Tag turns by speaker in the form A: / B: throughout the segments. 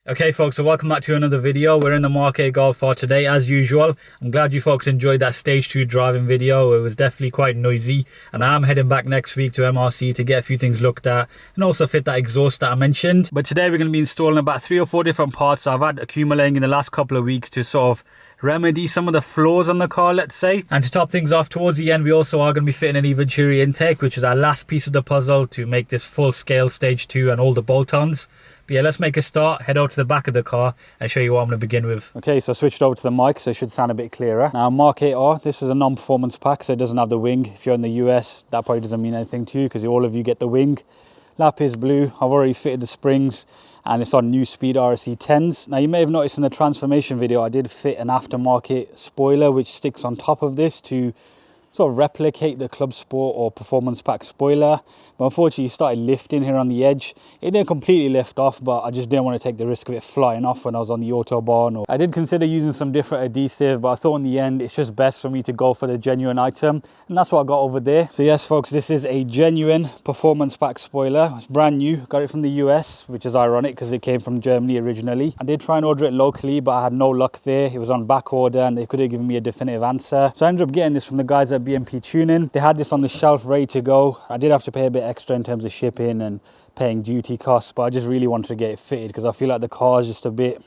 A: Okay folks, so welcome back to another video. We're in the MK8 GOLF R today as usual. I'm glad you folks enjoyed that stage 2 driving video. It was definitely quite noisy, and I am heading back next week to MRC to get a few things looked at and also fit that exhaust that I mentioned. But today we're going to be installing about 3 or 4 different parts I've had accumulating in the last couple of weeks to sort of remedy some of the flaws on the car, let's say. And to top things off, towards the end we also are going to be fitting an EVENTURI intake, which is our last piece of the puzzle to make this full scale stage 2 and all the bolt-ons. But yeah, let's make a start, head out to the back of the car and show you what I'm going to begin with. Okay, so I switched over to the mic so it should sound a bit clearer. Now MK8 R, this is a non-performance pack, so it doesn't have the wing. If you're in the US, that probably doesn't mean anything to you because all of you get the wing. Lap is blue. I've already fitted the springs and it's on new speed RSE 10s. Now you may have noticed in the transformation video I did fit an aftermarket spoiler which sticks on top of this to sort of replicate the Club Sport or Performance Pack spoiler, but unfortunately it started lifting here on the edge. It didn't completely lift off, but I just didn't want to take the risk of it flying off when I was on the Autobahn. I did consider using some different adhesive, but I thought in the end it's just best for me to go for the genuine item, and that's what I got over there. So yes folks, this is a genuine Performance Pack spoiler. It's brand new, got it from the US, which is ironic because it came from Germany originally. I did try and order it locally, but I had no luck there. It was on back order and they could have given me a definitive answer. So I ended up getting this from the guys at BMP Tuning. They had this on the shelf ready to go. I did have to pay a bit extra in terms of shipping and paying duty costs, but I just really wanted to get it fitted because I feel like the car is just a bit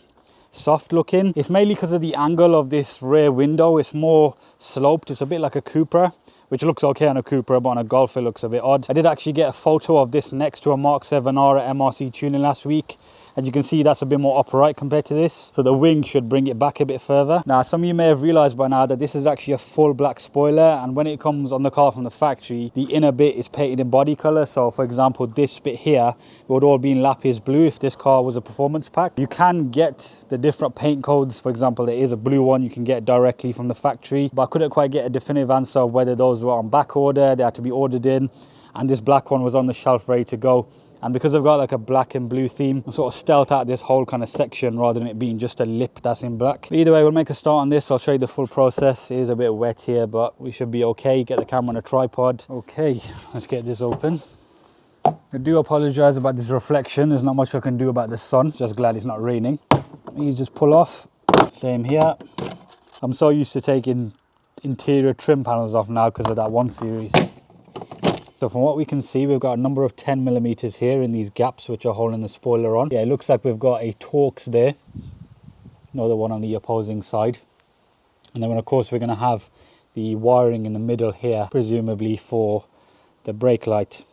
A: soft looking. It's mainly because of the angle of this rear window. It's more sloped. It's a bit like a Cupra, which looks okay on a Cupra, but on a Golf it looks a bit odd. I did actually get a photo of this next to a Mark 7 R at MRC Tuning last week, and you can see that's a bit more upright compared to this, so the wing should bring it back a bit further. Now some of you may have realized by now that this is actually a full black spoiler, and when it comes on the car from the factory, the inner bit is painted in body color. So for example, this bit here would all be in lapis blue if this car was a performance pack. You can get the different paint codes. For example, there is a blue one you can get directly from the factory, but I couldn't quite get a definitive answer of whether those were on back order, they had to be ordered in, and this black one was on the shelf ready to go. And because I've got like a black and blue theme, I sort of stealth out this whole kind of section rather than it being just a lip that's in black. Either way, we'll make a start on this. I'll show you the full process. It is a bit wet here, but we should be okay. Get the camera on a tripod. Okay, let's get this open. I do apologize about this reflection. There's not much I can do about the sun. Just glad it's not raining. You just pull off. Same here. I'm so used to taking interior trim panels off now because of that one series. So from what we can see, we've got a number of 10mm here in these gaps which are holding the spoiler on. Yeah, it looks like we've got a Torx there. Another one on the opposing side. And then of course we're going to have the wiring in the middle here, presumably for the brake light.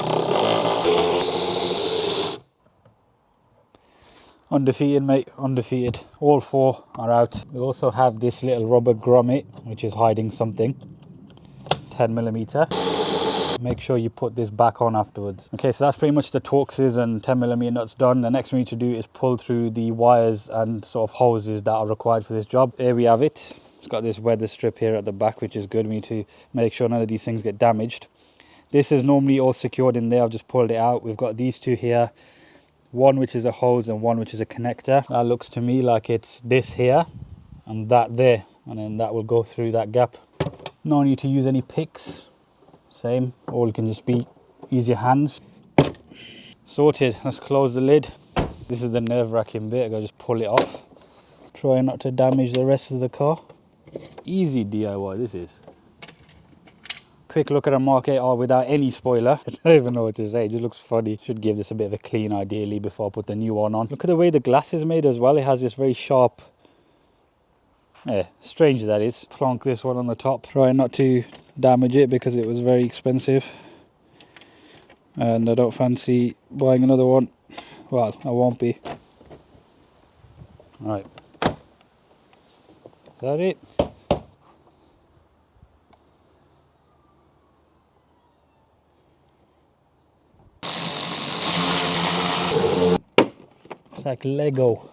A: Undefeated, mate, undefeated. All 4 are out. We also have this little rubber grommet which is hiding something. 10mm. Make sure you put this back on afterwards. Okay, so that's pretty much the Torxes and 10mm nuts done. The next thing we need to do is pull through the wires and sort of hoses that are required for this job. Here we have it. It's got this weather strip here at the back, which is good. We need to make sure none of these things get damaged. This is normally all secured in there. I've just pulled it out. We've got these 2 here. One which is a hose and one which is a connector. That looks to me like it's this here and that there. And then that will go through that gap. No need to use any picks. Same, or you can just use your hands. Sorted. Let's close the lid. This is the nerve-wracking bit. I gotta just pull it off. Try not to damage the rest of the car. Easy DIY this is. Quick look at a MK8 R without any spoiler. I don't even know what to say. It just looks funny. Should give this a bit of a clean ideally before I put the new one on. Look at the way the glass is made as well. It has this very sharp, strange that is. Plonk this one on the top. Try not to damage it because it was very expensive and I don't fancy buying another one. Well, I won't be. Right, is that it? It's like Lego.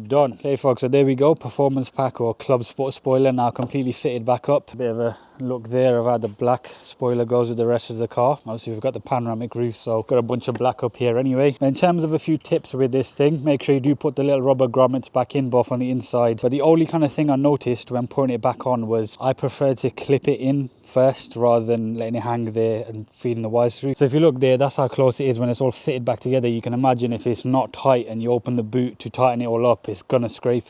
A: Done. Okay folks, so there we go. Performance pack or Club Sport spoiler now completely fitted back up. A bit of a look there of how the black spoiler goes with the rest of the car. Obviously we've got the panoramic roof, so got a bunch of black up here anyway. In terms of a few tips with this thing, make sure you do put the little rubber grommets back in, both on the inside. But the only kind of thing I noticed when putting it back on was I prefer to clip it in first rather than letting it hang there and feeding the wires through. So if you look there, that's how close it is when it's all fitted back together. You can imagine if it's not tight and you open the boot to tighten it all up, it's gonna scrape.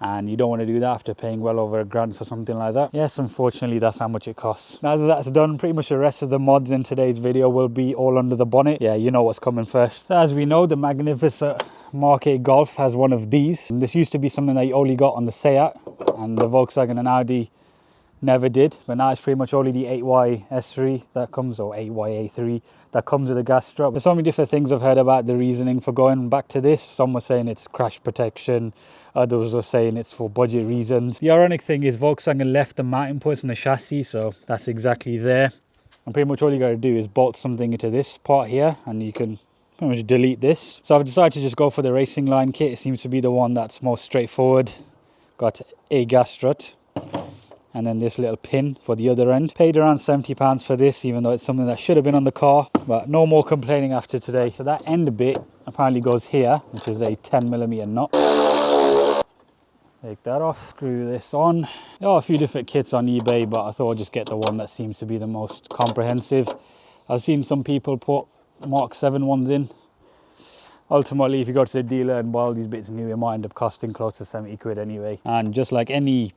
A: And you don't want to do that after paying well over £1,000 for something like that. Yes, unfortunately, that's how much it costs. Now that that's done, pretty much the rest of the mods in today's video will be all under the bonnet. Yeah, you know what's coming first. So as we know, the magnificent Mark 8 Golf has one of these. This used to be something that you only got on the Seat, and the Volkswagen and Audi never did. But now it's pretty much only the 8Y S3 that comes, or 8Y A3, that comes with a gas strap. There's so many different things I've heard about the reasoning for going back to this. Some were saying it's crash protection, others were saying it's for budget reasons. The ironic thing is Volkswagen left the mounting points on the chassis, so that's exactly there. And pretty much all you got to do is bolt something into this part here, and you can pretty much delete this. So I've decided to just go for the racing line kit. It seems to be the one that's most straightforward. Got a gas strut, and then this little pin for the other end. Paid around £70 for this, even though it's something that should have been on the car, but no more complaining after today. So that end bit apparently goes here, which is a 10mm nut. Take that off, screw this on. There are a few different kits on eBay, but I thought I'd just get the one that seems to be the most comprehensive. I've seen some people put Mark 7 ones in. Ultimately, if you go to the dealer and buy all these bits new, it might end up costing close to 70 quid anyway. And just like any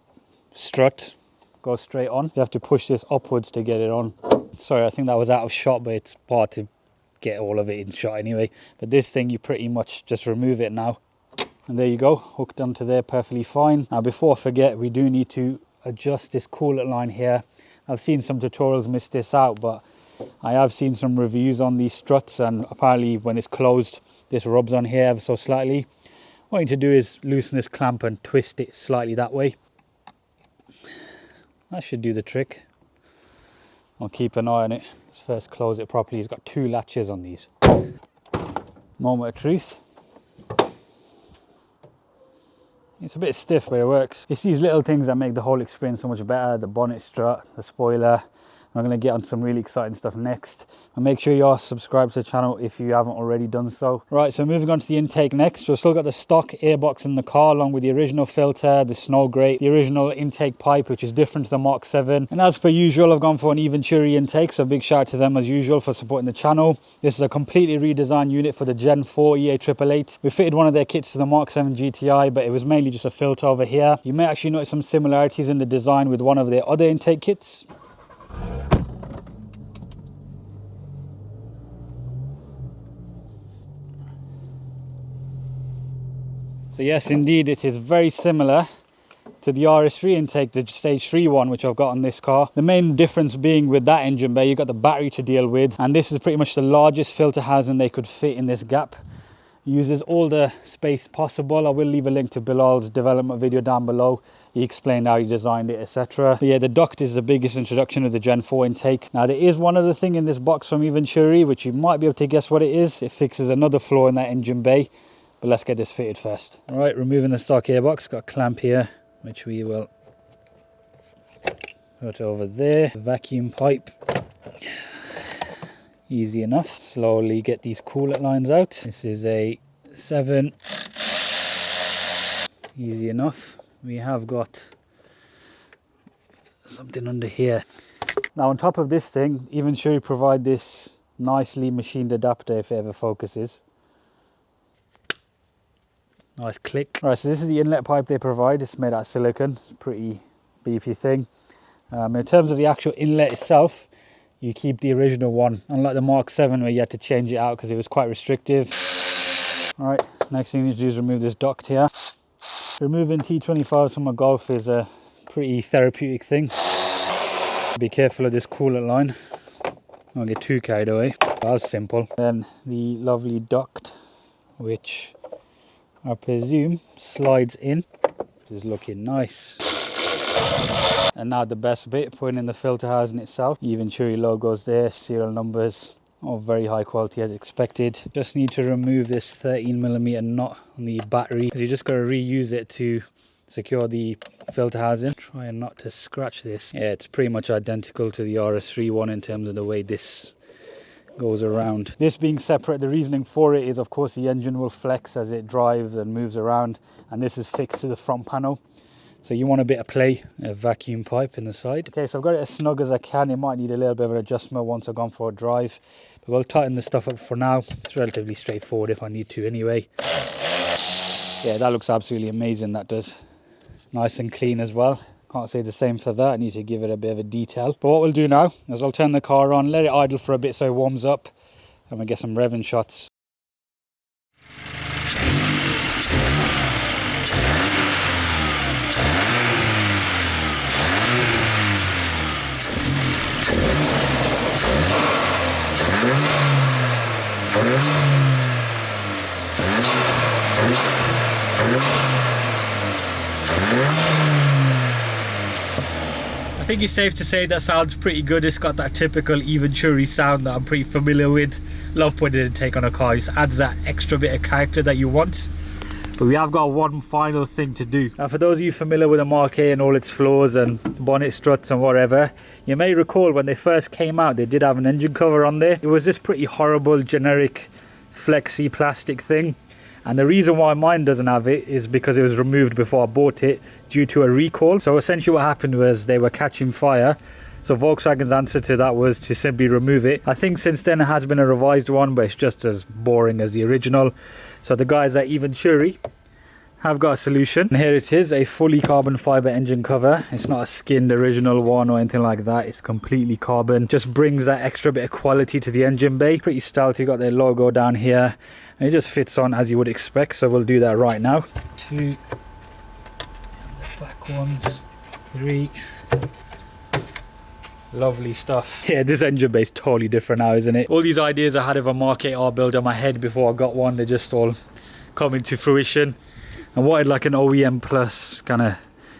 A: strut, goes straight on. You have to push this upwards to get it on. Sorry, I think that was out of shot, but it's hard to get all of it in shot anyway. But this thing, you pretty much just remove it now. And there you go, hooked onto there perfectly fine. Now before I forget, we do need to adjust this coolant line here. I've seen some tutorials miss this out, but I have seen some reviews on these struts, and apparently when it's closed, this rubs on here ever so slightly. What you need to do is loosen this clamp and twist it slightly that way. That should do the trick. I'll keep an eye on it. Let's first close it properly. It's got 2 latches on these. Moment of truth. It's a bit stiff, but it works. It's these little things that make the whole experience so much better. The bonnet strut, the spoiler. I'm going to get on some really exciting stuff next. And make sure you are subscribed to the channel if you haven't already done so. Right, so moving on to the intake next. We've still got the stock airbox in the car, along with the original filter, the snow grate, the original intake pipe, which is different to the Mark 7. And as per usual, I've gone for an EVENTURI intake, so big shout out to them as usual for supporting the channel. This is a completely redesigned unit for the Gen 4 EA888. We fitted one of their kits to the Mark 7 GTI, but it was mainly just a filter over here. You may actually notice some similarities in the design with one of their other intake kits. So yes, indeed, it is very similar to the RS3 intake, the stage 3 one, which I've got on this car. The main difference being with that engine bay, you've got the battery to deal with, and this is pretty much the largest filter housing they could fit in this gap. Uses all the space possible. I will leave a link to Bilal's development video down below. He explained how he designed it, etc. But yeah, the duct is the biggest introduction of the Gen 4 intake. Now there is one other thing in this box from EVENTURI, which you might be able to guess what it is. It fixes another flaw in that engine bay. But let's get this fitted first. All right, removing the stock airbox. Got a clamp here, which we will put over there. Vacuum pipe. Easy enough. Slowly get these coolant lines out. This is a 7. Easy enough. We have got something under here. Now on top of this thing, EVENTURI provide this nicely machined adapter if it ever focuses. Nice click. Right, so this is the inlet pipe they provide. It's made out of silicone. It's a pretty beefy thing. In terms of the actual inlet itself, you keep the original one, unlike the Mark 7 where you had to change it out because it was quite restrictive. All right, next thing you need to do is remove this duct here. Removing T25s from a Golf is a pretty therapeutic thing. Be careful of this coolant line. Don't get too carried away. That's simple. Then the lovely duct, which I presume slides in. This is looking nice. And now the best bit, putting in the filter housing itself. EVENTURI logos there, serial numbers, all very high quality as expected. Just need to remove this 13mm nut on the battery, because you just got to reuse it to secure the filter housing. Trying not to scratch this. Yeah, it's pretty much identical to the RS3 one in terms of the way this goes around. This being separate, the reasoning for it is of course the engine will flex as it drives and moves around, and this is fixed to the front panel. So you want a bit of play, a vacuum pipe in the side. Okay, so I've got it as snug as I can. It might need a little bit of an adjustment once I've gone for a drive, but we'll tighten the stuff up for now. It's relatively straightforward if I need to anyway. Yeah, that looks absolutely amazing, that does. Nice and clean as well. Can't say the same for that. I need to give it a bit of a detail. But what we'll do now is I'll turn the car on, let it idle for a bit so it warms up, and we'll get some revving shots. I think it's safe to say that sounds pretty good. It's got that typical EVENTURI sound that I'm pretty familiar with. Love putting a take on a car. It just adds that extra bit of character that you want. But we have got one final thing to do. Now, for those of you familiar with the Mark 8 and all its flaws and bonnet struts and whatever, you may recall when they first came out, they did have an engine cover on there. It was this pretty horrible, generic, flexy plastic thing. And the reason why mine doesn't have it is because it was removed before I bought it due to a recall. So essentially what happened was they were catching fire. So Volkswagen's answer to that was to simply remove it. I think since then it has been a revised one, but it's just as boring as the original. So the guys at EVENTURI have got a solution. And here it is, a fully carbon fiber engine cover. It's not a skinned original one or anything like that. It's completely carbon. Just brings that extra bit of quality to the engine bay. Pretty stealthy, got their logo down here. And it just fits on as you would expect. So we'll do that right now. 2, and the back ones, 3. Lovely stuff. Yeah, this engine bay is totally different now, isn't it? All these ideas I had of a Mark 8 R build in my head before I got one, they just all come into fruition. I wanted like an OEM plus kind of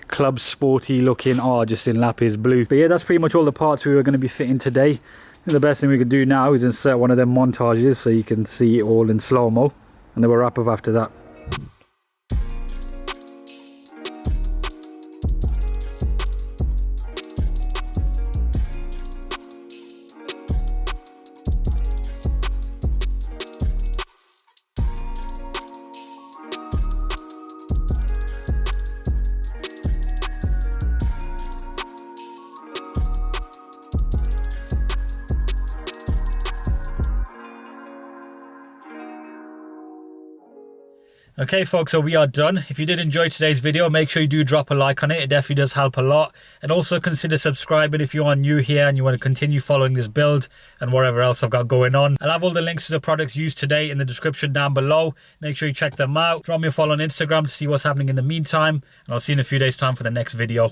A: club sporty looking R just in lapis blue. But yeah, that's pretty much all the parts we were going to be fitting today. The best thing we can do now is insert one of them montages so you can see it all in slow-mo, and then we'll wrap up after that. Okay folks, so we are done. If you did enjoy today's video, make sure you do drop a like on it. It definitely does help a lot. And also consider subscribing if you are new here and you want to continue following this build and whatever else I've got going on. I'll have all the links to the products used today in the description down below. Make sure you check them out. Drop me a follow on Instagram to see what's happening in the meantime. And I'll see you in a few days' time for the next video.